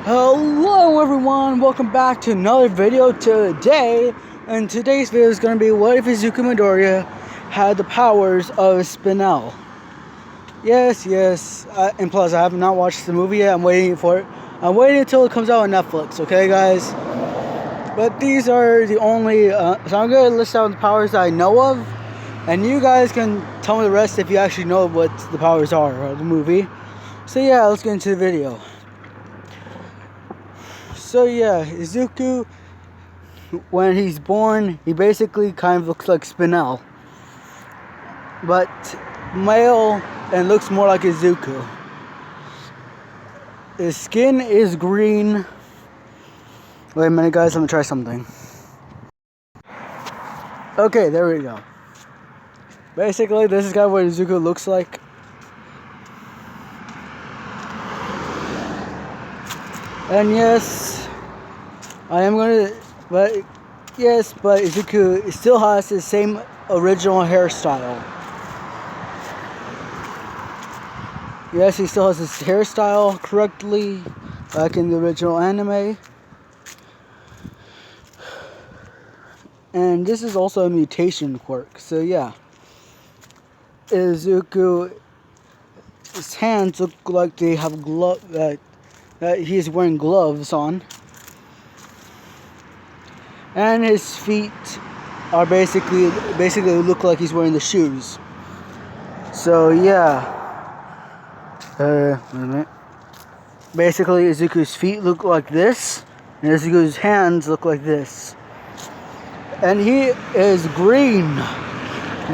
Hello everyone, welcome back to another video today. And today's video is going to be what if Izuku Midoriya had the powers of Spinel. Yes, and plus I have not watched the movie yet, I'm waiting for it. I'm waiting until it comes out on Netflix, okay guys? But these are the only, so I'm going to list out the powers that I know of. And you guys can tell me the rest if you actually know what the powers are of the movie. So yeah, let's get into the video. So yeah, Izuku, when he's born, he basically kind of looks like Spinel, but male and looks more like Izuku. His skin is green. Wait a minute guys, let me try something. Okay, there we go. Basically, this is kind of what Izuku looks like. And yes, I am gonna, but Izuku still has the same original hairstyle. Yes, he still has his hairstyle correctly, like in the original anime. And this is also a mutation quirk, so yeah. Izuku, his hands look like they have that he's wearing gloves on. And his feet are basically look like he's wearing the shoes. So yeah. Wait a minute. Basically, Izuku's feet look like this, and Izuku's hands look like this. And he is green.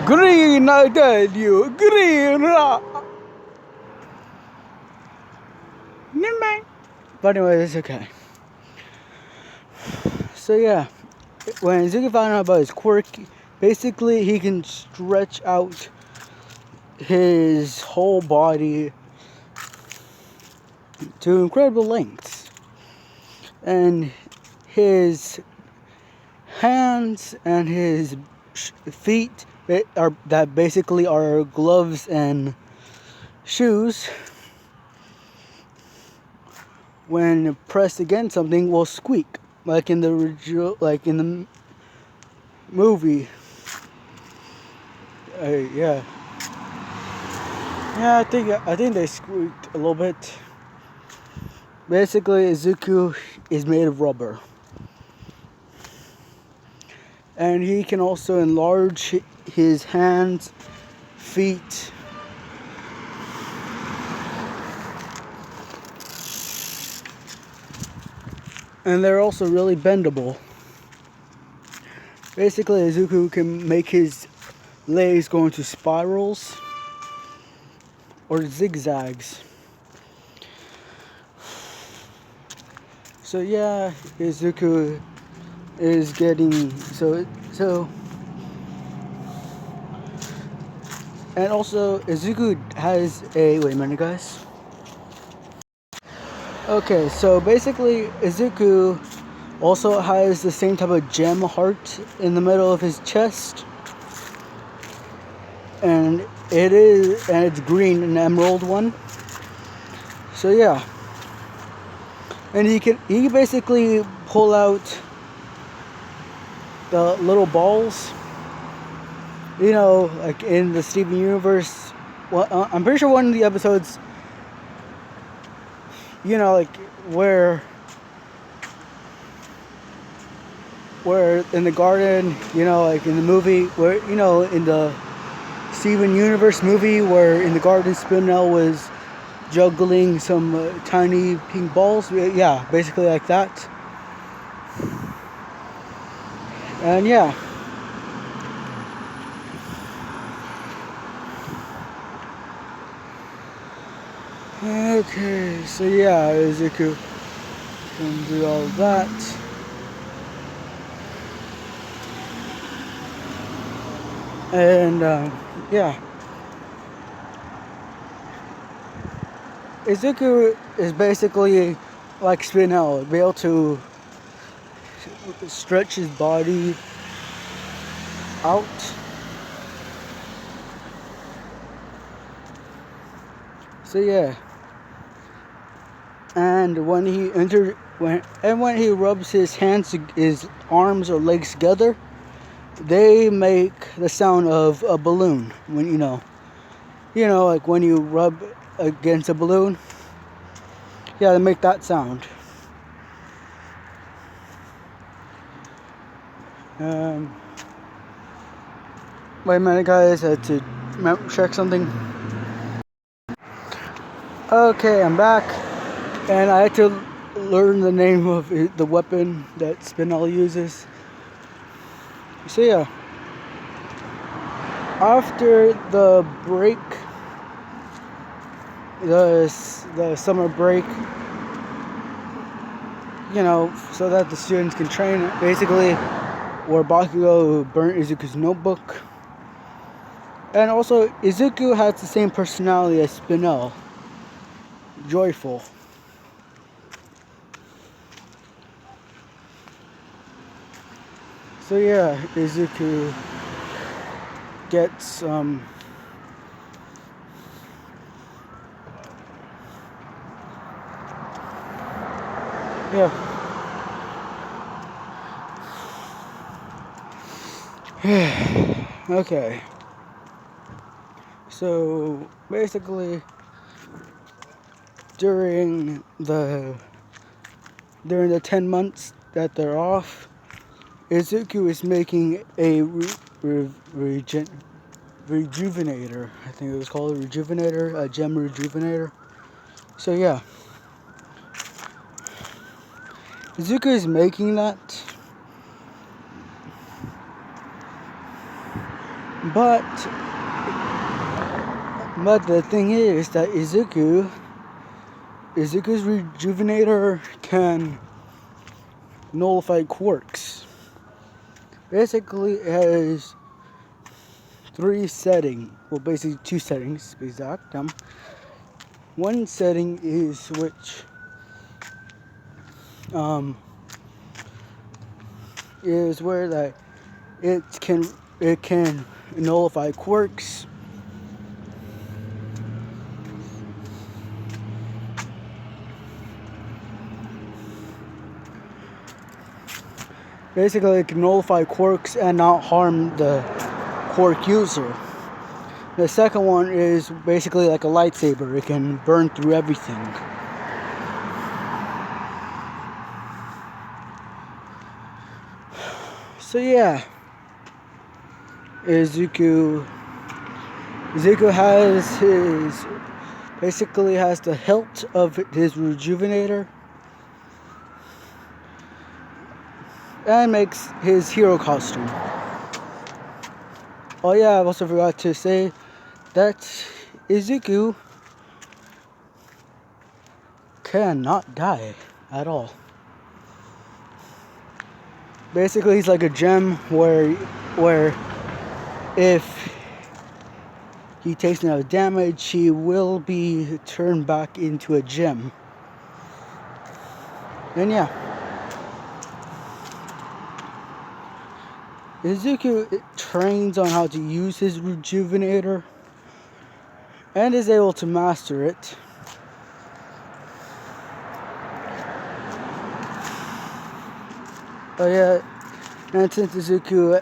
Green, I tell you. Green. But anyway, it's okay. So yeah, when Izuku found out about his quirk, basically he can stretch out his whole body to incredible lengths. And his hands and his feet that basically are gloves and shoes, when pressed against something, will squeak like in the movie. Yeah, I think they squeaked a little bit. Basically, Izuku is made of rubber. And he can also enlarge his hands, feet, and they're also really bendable. Basically, Izuku can make his legs go into spirals or zigzags. So yeah, Izuku is getting so and also Izuku has a wait a minute guys. Okay, so basically Izuku also has the same type of gem heart in the middle of his chest. And it's green, an emerald one. So yeah. And he can basically pull out the little balls. You know, like in the Steven Universe. Well, I'm pretty sure one of the episodes, you know, like where in the garden, you know, like in the movie, where, you know, in the Steven Universe movie, where in the garden Spinel was juggling some tiny pink balls. Yeah, basically like that. And yeah. Okay, so yeah, Izuku can do all of that. And yeah, Izuku is basically like Spinel, be able to stretch his body out. So yeah, And when he rubs his arms or legs together, they make the sound of a balloon. When like when you rub against a balloon, yeah, they make that sound. Wait a minute, guys. I had to check something. Okay, I'm back, and I had to learn the name of the weapon that Spinel uses. So yeah, after the break, the summer break, so that the students can train, basically, where Bakugo burnt Izuku's notebook. And also, Izuku has the same personality as Spinel. Joyful. So yeah, Izuku gets okay. So basically, during the 10 months that they're off, Izuku is making a rejuvenator. I think it was called a rejuvenator, a gem rejuvenator. So yeah, Izuku is making that, but the thing is that Izuku's rejuvenator can nullify quirks. Basically, it has 3 settings. Well, basically 2 settings, to be exact. One setting is is where that it can nullify quirks. Basically, it can nullify quirks and not harm the quirk user. The second one is basically like a lightsaber. It can burn through everything. So yeah, Izuku has the hilt of his rejuvenator and makes his hero costume. Oh yeah, I also forgot to say that Izuku cannot die at all. Basically, he's like a gem where if he takes enough damage, he will be turned back into a gem. And yeah, Izuku trains on how to use his rejuvenator and is able to master it. Oh yeah, and since Izuku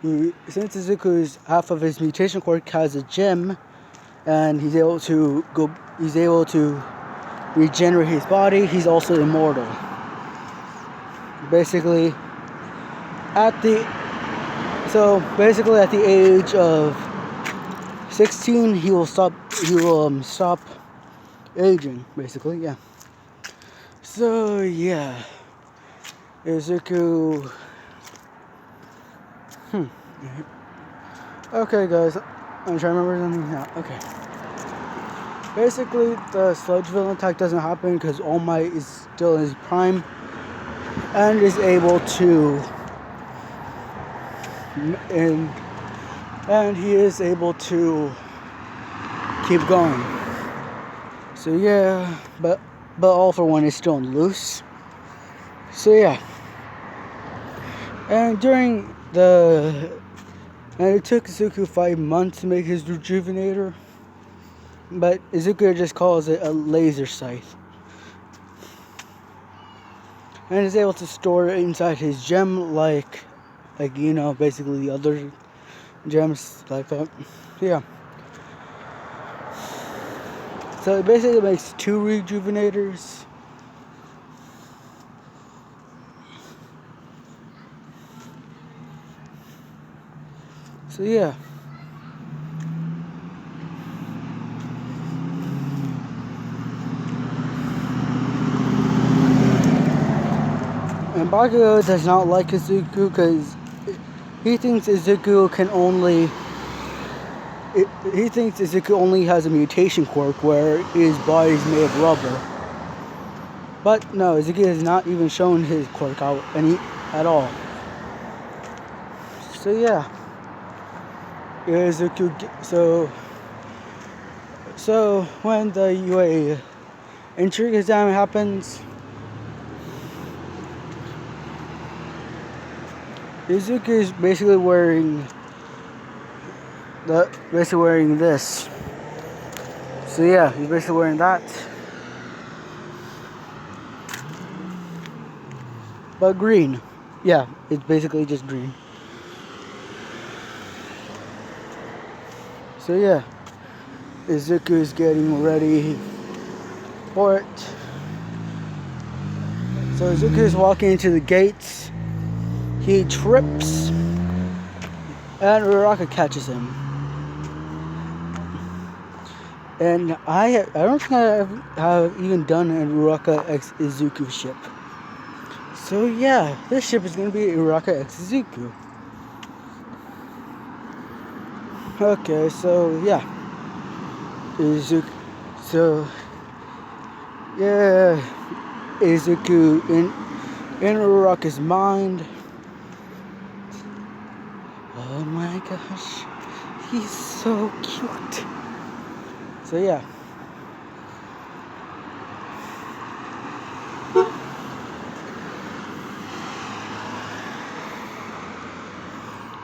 Izuku's half of his mutation quirk has a gem, and he's able to regenerate his body, he's also immortal. Basically, at the age of 16, he will stop aging, basically, yeah. So yeah, Izuku. Okay, guys, I'm trying to remember something now. Okay. Basically, the sludge villain attack doesn't happen because All Might is still in his prime and is able to, and he is able to keep going. So yeah, but All for One is still loose. So yeah, and it took Izuku 5 months to make his rejuvenator. but Izuku just calls it a laser scythe. And is able to store it inside his gem like basically the other gems like that. Yeah. So it basically makes 2 rejuvenators. So yeah. And Bakugo does not like Izuku because he thinks Izuku only has a mutation quirk where his body is made of rubber. But no, Izuku has not even shown his quirk out at all. So yeah. Izuku, so when the UA intrigue exam happens, Izuku is basically wearing this. So yeah, he's basically wearing that. But green. Yeah, it's basically just green. So yeah, Izuku is getting ready for it. So Izuku is walking into the gates. He trips, and Uraraka catches him. And I don't think I have even done an Uraraka x Izuku ship. So yeah, this ship is going to be Uraraka x Izuku. Okay, so yeah. Izuku. So yeah, Izuku in Uraraka's mind. Oh my gosh, he's so cute. So yeah.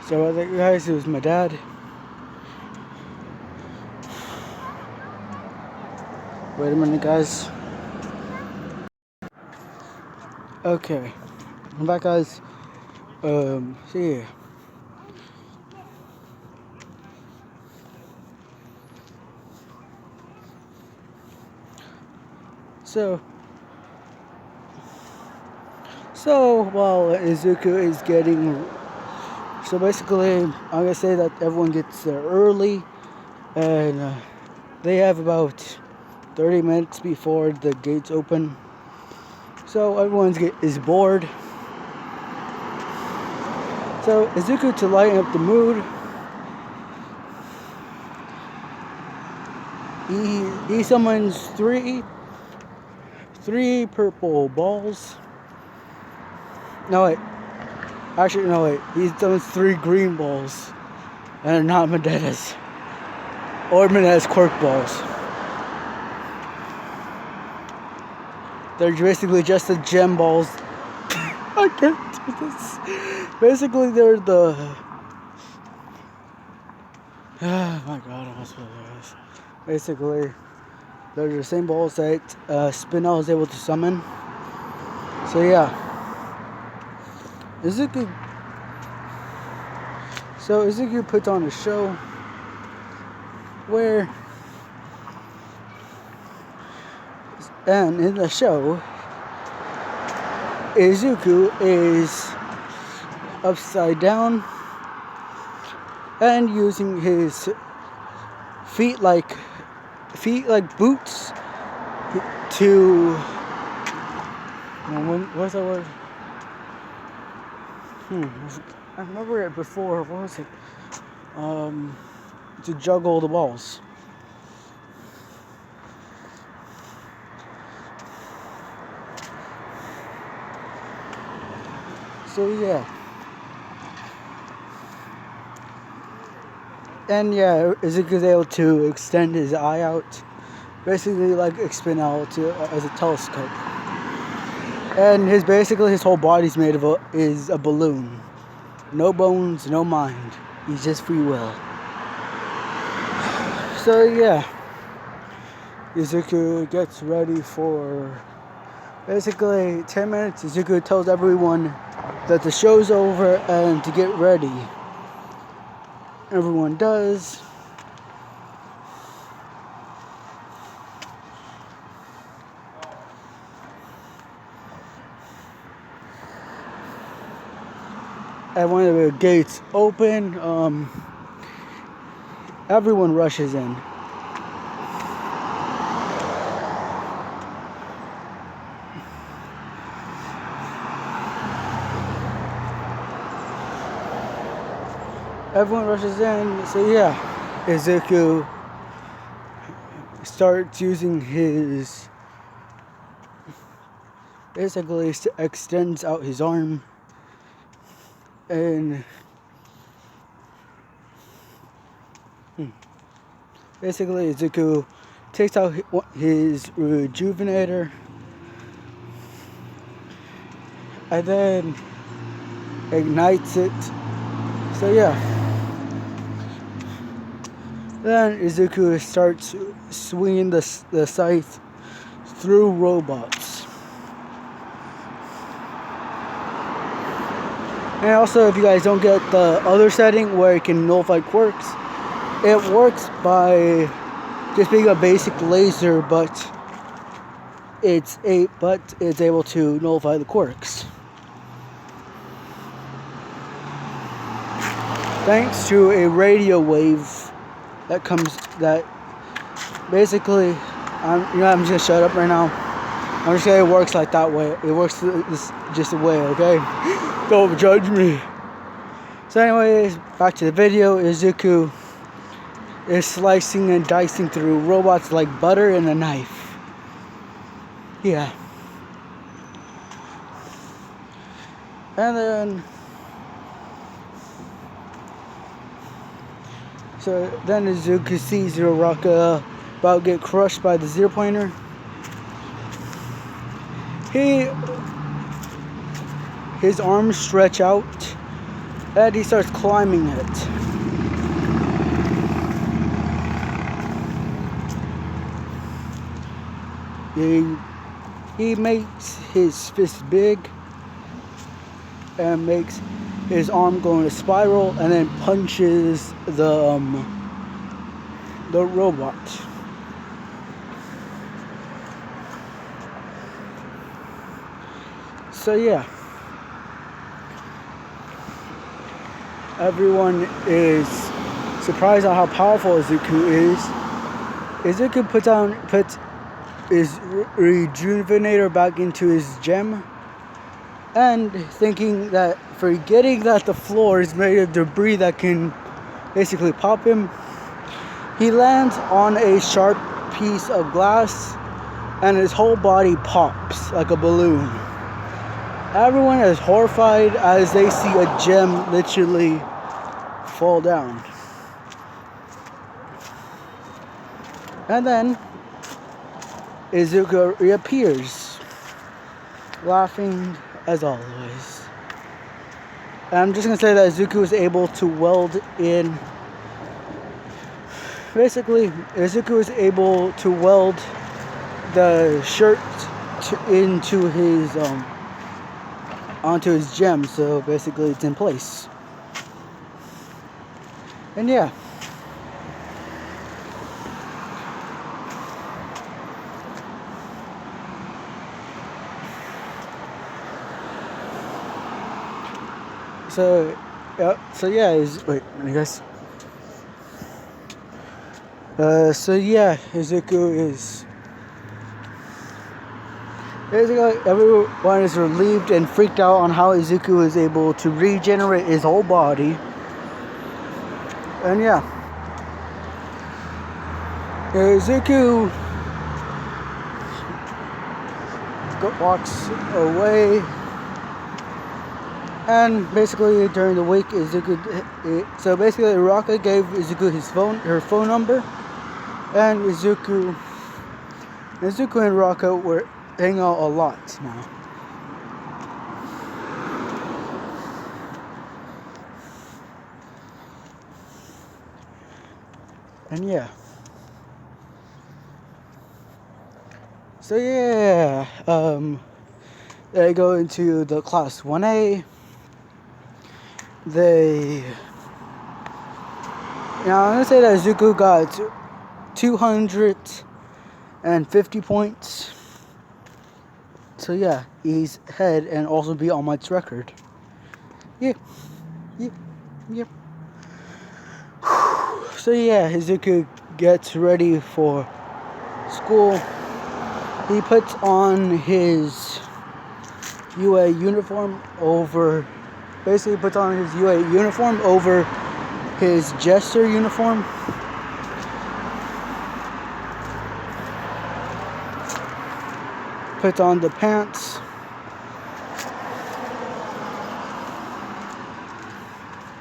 So I think guys, it was my dad. Wait a minute, guys. Okay, I'm back, guys. See ya. So while Izuku is getting, so basically, I'm gonna say that everyone gets there early, and they have about 30 minutes before the gates open. So everyone is bored. So Izuku, to lighten up the mood, he summons three purple balls. No wait. Actually, no wait. He summons 3 green balls, and they're not Medetta's or Medetta's quirk balls. They're basically just the gem balls. I can't do this. Basically, they're the. Oh my god, I must this. Basically, they're the same balls that Spinel is able to summon. So yeah. Izuku puts on a show where, and in the show, Izuku is upside down and using his feet like boots to, what's that word? I remember it before. What was it? To juggle the balls. So yeah. And yeah, Izuku's able to extend his eye out, basically like Spinel as a telescope. And his whole body's made of a balloon. No bones, no mind. He's just free will. So yeah. Izuku gets ready for basically 10 minutes. Izuku tells everyone that the show's over and to get ready. Everyone does. At one of the gates open, everyone rushes in. Everyone rushes in, so yeah, Izuku starts using his, basically extends out his arm, and basically Izuku takes out his rejuvenator, and then ignites it. So yeah, then Izuku starts swinging the scythe through robots. And also, if you guys don't get the other setting where it can nullify quirks, it works by just being a basic laser, but it's able to nullify the quirks. Thanks to a radio wave that basically, I'm just gonna shut up right now. I'm just saying it works like that way. It works just a way, okay? Don't judge me. So anyways, back to the video. Izuku is slicing and dicing through robots like butter in a knife. Yeah. And then Izuku sees Uraraka about to get crushed by the zero pointer. His arms stretch out and he starts climbing it. He makes his fist big and makes his arm go in a spiral and then punches the robot. So yeah, everyone is surprised at how powerful Izuku is. Izuku puts his rejuvenator back into his gem, and forgetting that the floor is made of debris that can basically pop him, he lands on a sharp piece of glass and his whole body pops like a balloon. Everyone is horrified as they see a gem literally fall down. And then Izuku reappears, laughing as always. And I'm just gonna say that Izuku is able to weld in. Basically, Izuku is able to weld the shirt into his onto his gem, so basically it's in place. And yeah. So yeah, Izuku is basically, everyone is relieved and freaked out on how Izuku is able to regenerate his whole body. And yeah, Izuku walks away. And basically, during the week, Uraraka gave Izuku her phone number, and Izuku and Uraraka were hanging out a lot now. And yeah. So yeah, they go into the class 1A. Now I'm gonna say that Izuku got 250 points. So yeah, he's head and also beat All Might's record. Yep. So yeah, Izuku gets ready for school. He puts on his UA uniform over his jester uniform. Puts on the pants.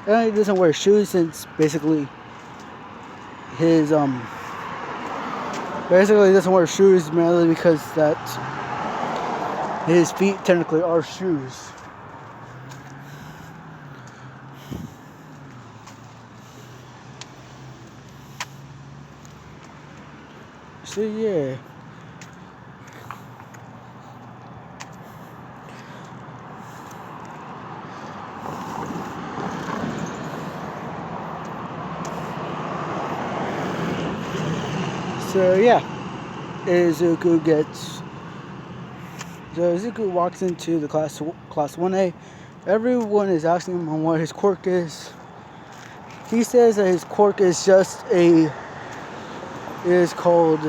And he doesn't wear shoes since basically he doesn't wear shoes mainly because that his feet technically are shoes. So yeah. So yeah, Izuku walks into the class 1A. Everyone is asking him what his quirk is. He says that his quirk is just called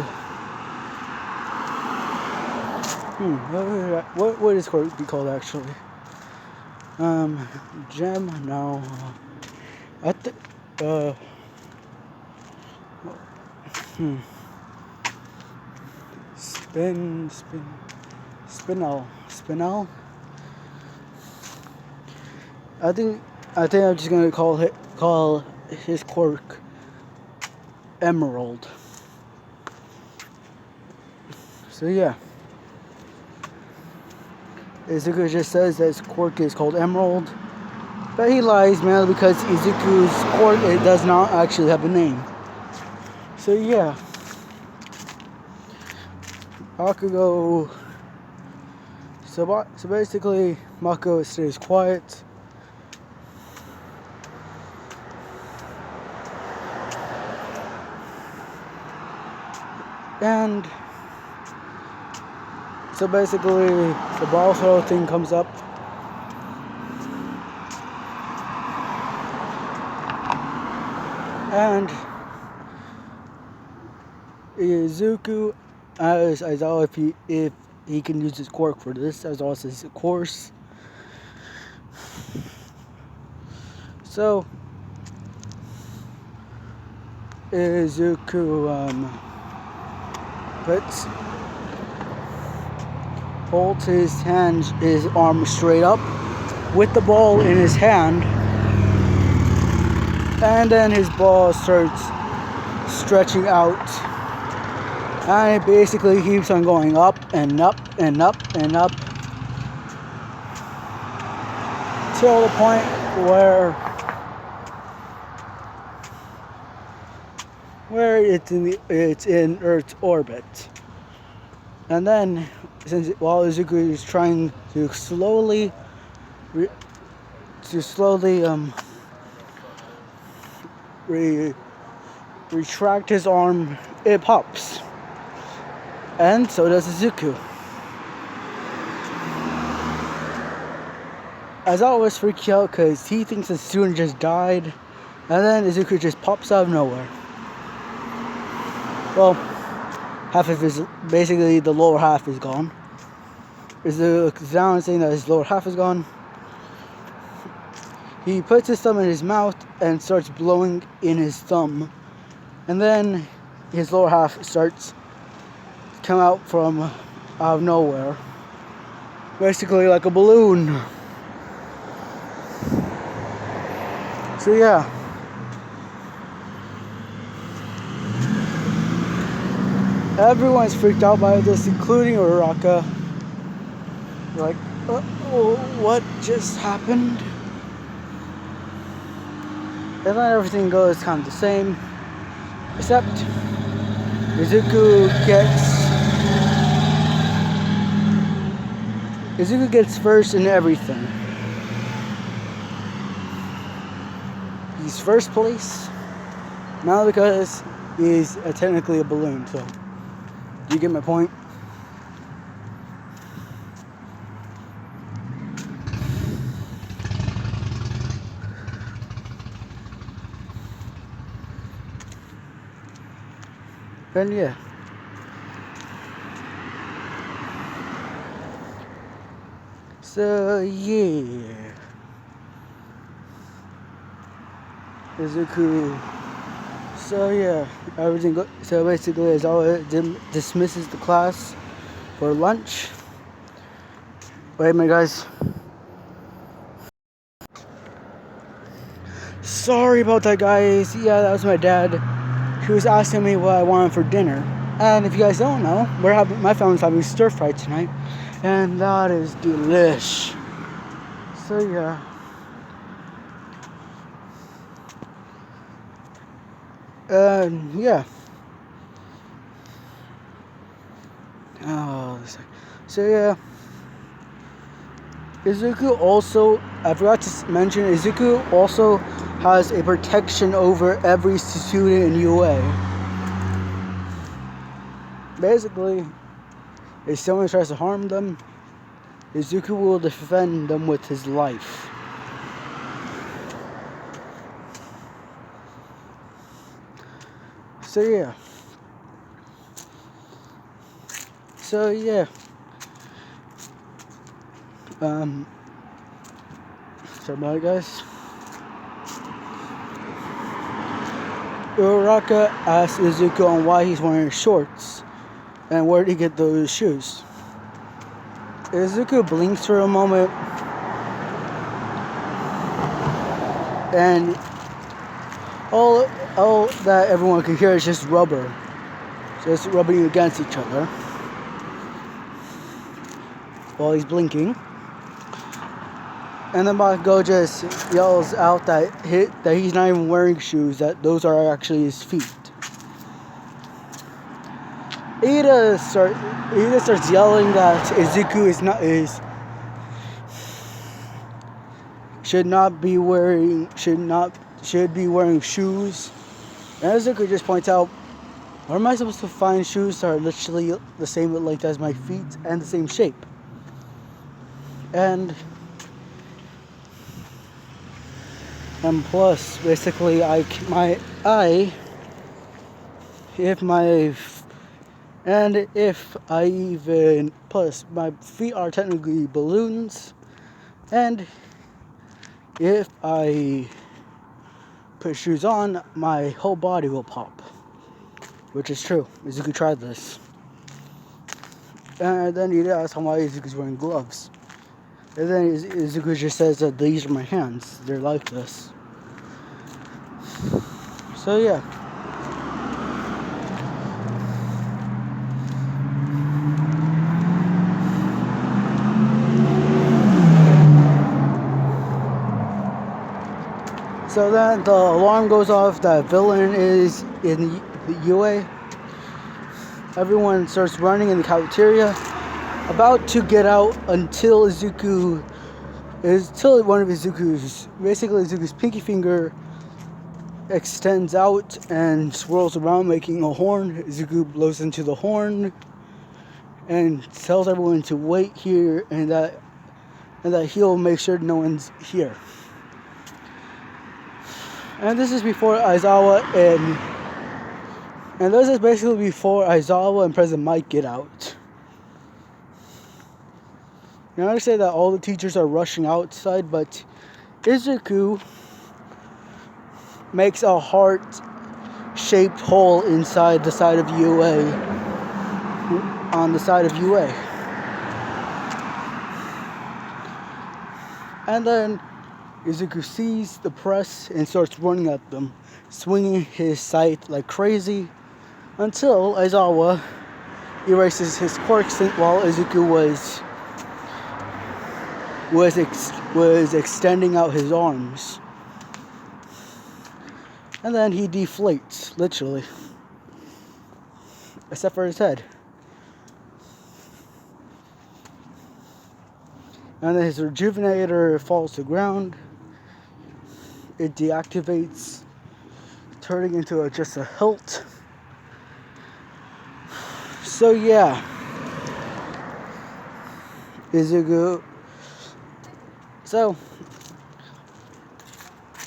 what would his quirk be called actually? Gem? No. Spinel. I think I'm just gonna call his quirk Emerald. So yeah, Izuku just says that his quirk is called Emerald, but he lies, man, because Izuku's quirk, it does not actually have a name. So yeah, Bakugo. So basically, Mako stays quiet. And so basically, the ball throw thing comes up. And Izuku asks Aizawa if he can use his quirk for this, as well as his course. So Izuku holds his arm straight up with the ball in his hand, and then his ball starts stretching out, and it basically keeps on going up and up and up and up till the point where it's in Earth's orbit. And then, while Izuku is trying to slowly retract his arm, it pops, and so does Izuku. As always, freaks out because he thinks the student just died, and then Izuku just pops out of nowhere. Well, basically the lower half is gone. Izuku's down saying that his lower half is gone. He puts his thumb in his mouth and starts blowing in his thumb, and then his lower half starts to come out of nowhere, basically like a balloon. So yeah. Everyone's freaked out by this, including Uraraka. Like, what just happened? And then everything goes kind of the same, except Izuku gets Izuku gets first in everything. He's first place, not because he's technically a balloon, so do you get my point? And yeah. So yeah. Izuku. So yeah, everything so basically Aizawa dismisses the class for lunch. Wait a minute, guys. Sorry about that, guys. Yeah, that was my dad. He was asking me what I wanted for dinner. And if you guys don't know, my family's having stir fry tonight, and that is delish. So yeah. Yeah. Oh, so yeah. Izuku also, I forgot to mention, Izuku also has a protection over every student in UA. Basically, if someone tries to harm them, Izuku will defend them with his life. So yeah. Sorry about it, guys. Uraraka asks Izuku on why he's wearing shorts and where did he get those shoes. Izuku blinks for a moment and all that everyone can hear is just rubber. Just rubbing against each other while he's blinking. And then Go just yells out that he's not even wearing shoes, that those are actually his feet. Ida starts yelling that Izuku should be wearing shoes. And Izuku just points out, where am I supposed to find shoes that are literally the same length as my feet and the same shape? And plus, basically, if my feet are technically balloons, and if I put shoes on, my whole body will pop, which is true. Izuku tried this, and then he asks why Izuku's wearing gloves, and then Izuku just says that these are my hands; they're like this. So yeah. So then the alarm goes off that villain is in the UA. Everyone starts running in the cafeteria, about to get out until one of Izuku's pinky finger extends out and swirls around, making a horn. Izuku blows into the horn and tells everyone to wait here, and that he'll make sure no one's here. And this is before Aizawa and this is basically before Aizawa and President Mike get out. Now I say that all the teachers are rushing outside, but Izuku makes a heart-shaped hole inside the side of UA, on the side of UA. And then Izuku sees the press and starts running at them, swinging his scythe like crazy, until Aizawa erases his quirks while Izuku was extending out his arms. And then he deflates, literally. Except for his head. and then his rejuvenator falls to the ground. It deactivates, turning into just a hilt. So yeah, Izuku. So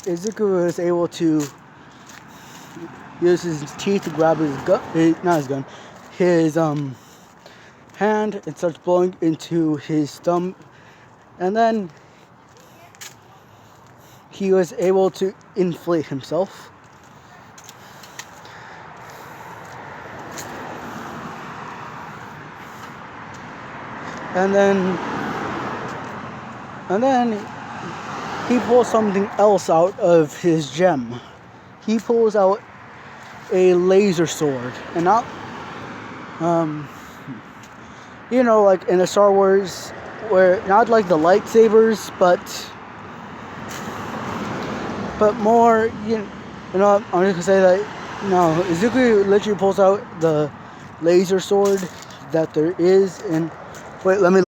Izuku is able to use his teeth to grab his gun, not his gun, his hand, and starts blowing into his thumb, and then he was able to inflate himself. And then he pulls something else out of his gem. He pulls out a laser sword, and not, like in the Star Wars, where not like the lightsabers, but more, I'm just gonna say that, Izuku literally pulls out the laser sword that there is, and wait, let me